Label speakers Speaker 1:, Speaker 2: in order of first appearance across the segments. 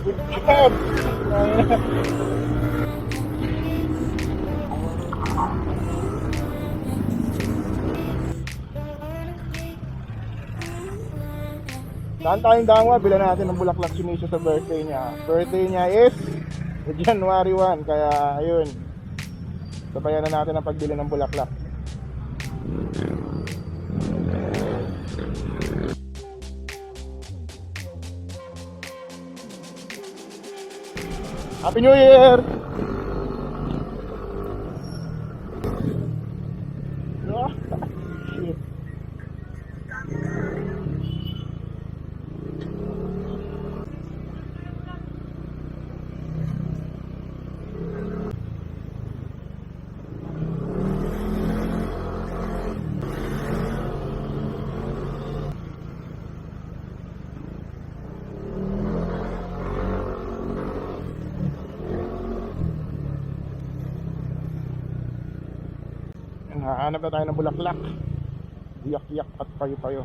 Speaker 1: Good job! Saan tayong Dangwa? Bilan natin ng bulaklak si Misis sa birthday niya. Birthday niya is January 1. Kaya ayun, sabayan na natin ang pagbili ng bulaklak. Happy New Year! Oh, shit. Hahanap na tayo ng bulaklak. Iyak-iyak at payo-payo.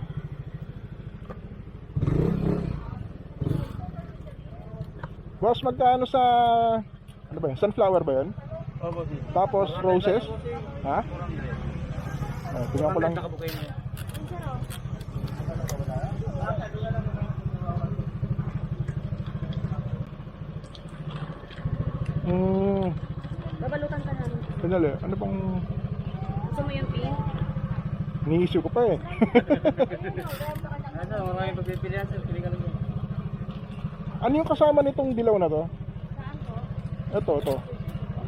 Speaker 1: Boss, magkano sa ano ba yun? Sunflower ba yun?
Speaker 2: Opo.
Speaker 1: Tapos roses? Ha? Ay, tingnan ko lang.
Speaker 3: Babalutan ka namin.
Speaker 1: Pinali, ano bang
Speaker 3: Gusto mo yung pink?
Speaker 1: iniisip ko pa eh.
Speaker 2: Ano, maraming pagpipilian sir, pili ka lang yun.
Speaker 1: Ano yung kasama nitong dilaw na to?
Speaker 3: Saan po?
Speaker 1: Ito.
Speaker 3: Ito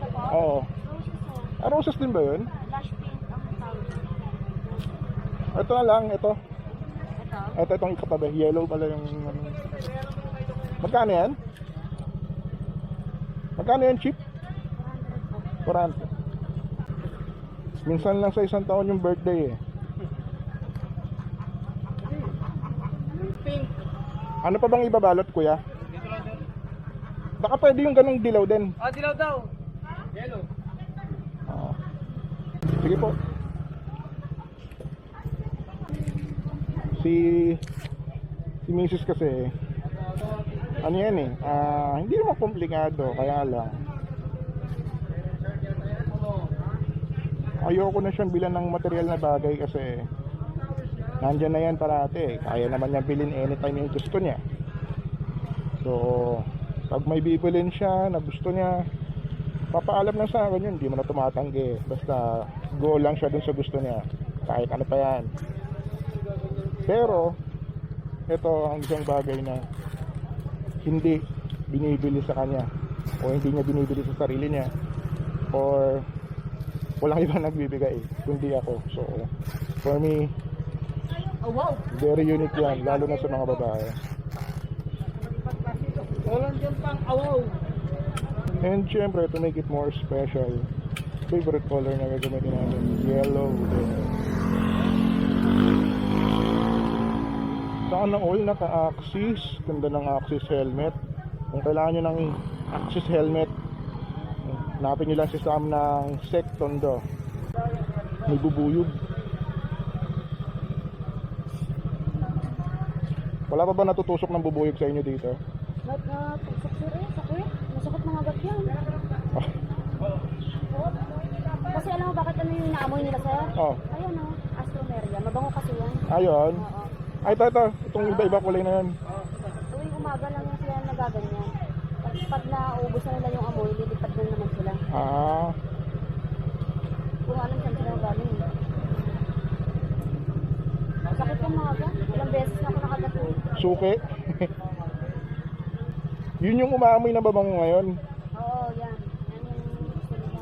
Speaker 3: po?
Speaker 1: Oo.
Speaker 3: Roses po.
Speaker 1: Ah, roses din ba yun?
Speaker 3: Blush pink ang tawag.
Speaker 1: Ito na lang, ito.
Speaker 3: Ito?
Speaker 1: Ito itong ikatabi. Yellow pala yung ano. Magkano yan? Magkano yan, cheap?
Speaker 3: 400 po.
Speaker 1: 400. Minsan lang sa isang taon yung birthday eh.
Speaker 2: Pink.
Speaker 1: Ano pa bang ibabalot, kuya?
Speaker 2: Dito lang sir.
Speaker 1: Baka pwede yung ganong dilaw din.
Speaker 2: Ah, dilaw daw. Yellow.
Speaker 1: Ah. Sige po. Si Mrs. kasi ano yan eh, hindi naman komplikado, kaya lang ayoko na siyang bilan ng material na bagay kasi nandyan na yan parate, kaya naman niya bilhin anytime yung gusto niya. So pag may bibilin siya na gusto niya, papaalam lang sa akin yun, hindi mo na tumatanggi, basta go lang siya dun sa gusto niya kahit ano pa yan. Pero ito ang isang bagay na hindi binibili sa kanya o hindi niya binibili sa sarili niya or walang ibang nagbibigay kundi ako. So for me,
Speaker 3: Oh wow!
Speaker 1: very unique yan, lalo na sa mga babae.
Speaker 2: Walang dyan pang awaw.
Speaker 1: And syempre to make it more special, favorite color na gagamitin namin, yellow. Sana all naka-axis, ganda ng axis helmet. Kung kailangan nyo ng axis helmet, hanapin nyo lang si Sam ng Sectondo. May bubuyog. Wala pa ba natutusok ng bubuyog sa inyo dito?
Speaker 3: Nagtusok sir eh, sakit. Masakit mga gat yan. Kasi alam mo bakit ano yung inaamoy nila sir?
Speaker 1: Oh.
Speaker 3: Ayan o, astromeria. Mabango kasi yan.
Speaker 1: Ayun.
Speaker 3: Oo.
Speaker 1: Ay, ito. Itong iba-iba kulay na yan.
Speaker 3: Tuwing umaga lang yung sila nagaganyan. Pag naubos na nila yung amoy, lilipad na naman sila.
Speaker 1: Ah,
Speaker 3: Kung alam saan sila galing. Sakit yung mga gat. Ilang beses na ako nakagato.
Speaker 1: suki. Yun yung umaamoy na babango ngayon.
Speaker 3: Oo, yan. Yan yung gusto nila.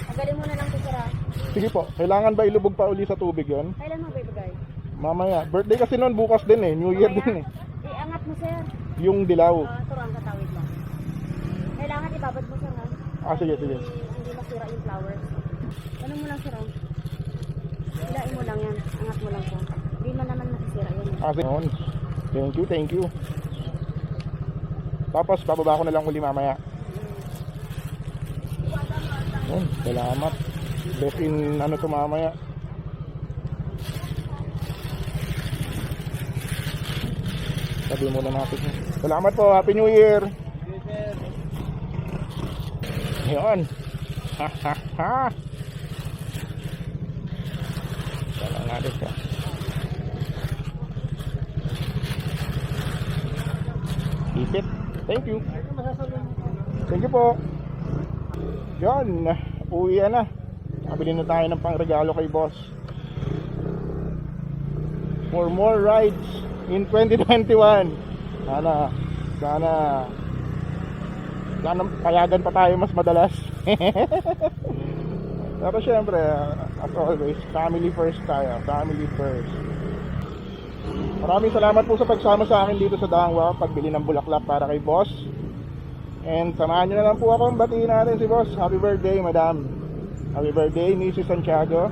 Speaker 3: Tagalin mo na lang ito sir ha.
Speaker 1: Sige po, kailangan ba ilubog pa uli sa tubig yon?
Speaker 3: Kailan mo ba ibigay?
Speaker 1: Mamaya, birthday kasi noon, bukas din eh, New Year din eh.
Speaker 3: Iangat mo sir.
Speaker 1: Yung dilaw.
Speaker 3: Turuan ka tawid lang. Kailangan ibabad mo sir ha.
Speaker 1: Ah, sige.
Speaker 3: Hindi masira yung flowers. Ano mo lang sir ha. Hilain mo lang yan. Angat mo lang siya. Hindi man naman masisira yun.
Speaker 1: Ah, sige. Thank you. Tapos, bababa ko na lang uli mamaya. Yun, salamat. Best in ano to mamaya. Sabi muna natin. Salamat po. Happy New Year. Ayun. Ha ha ha. Salang natin siya. Ipit. Thank you. Thank you po. Yun. Uwi na. Nabili na tayo ng pangregalo kay boss. For more rides in 2021. Sana payagan pa tayo mas madalas. Pero syempre, as always, family first tayo. Family first. Maraming salamat po sa pagsama sa akin dito sa Dangwa, pagbili ng bulaklak para kay boss. And samahan nyo na lang po ako, batiin natin si boss. Happy birthday, madam. Happy birthday, Misis Santiago.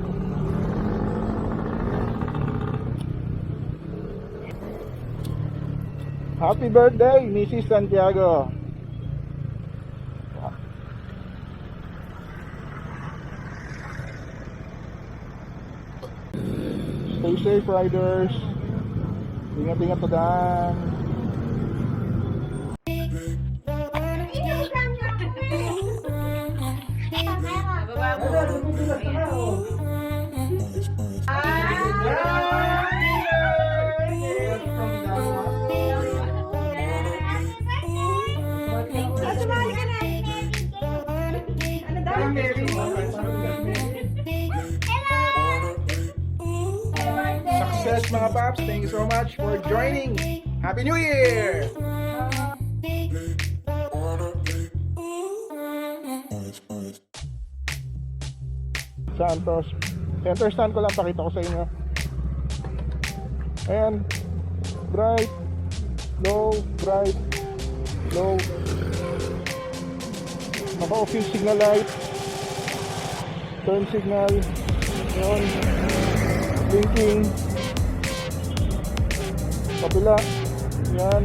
Speaker 1: Happy birthday, Misis Santiago. Stay safe, riders. Ingat-ingat pa daan. Success mga paps, thank you so much for joining. Happy New Year! Santos, center stand ko lang, pakita ko sa inyo. Ayan, bright, low, bright, low. Naka-off yung signal light, turn signal, yun, blinking, kabila, yan.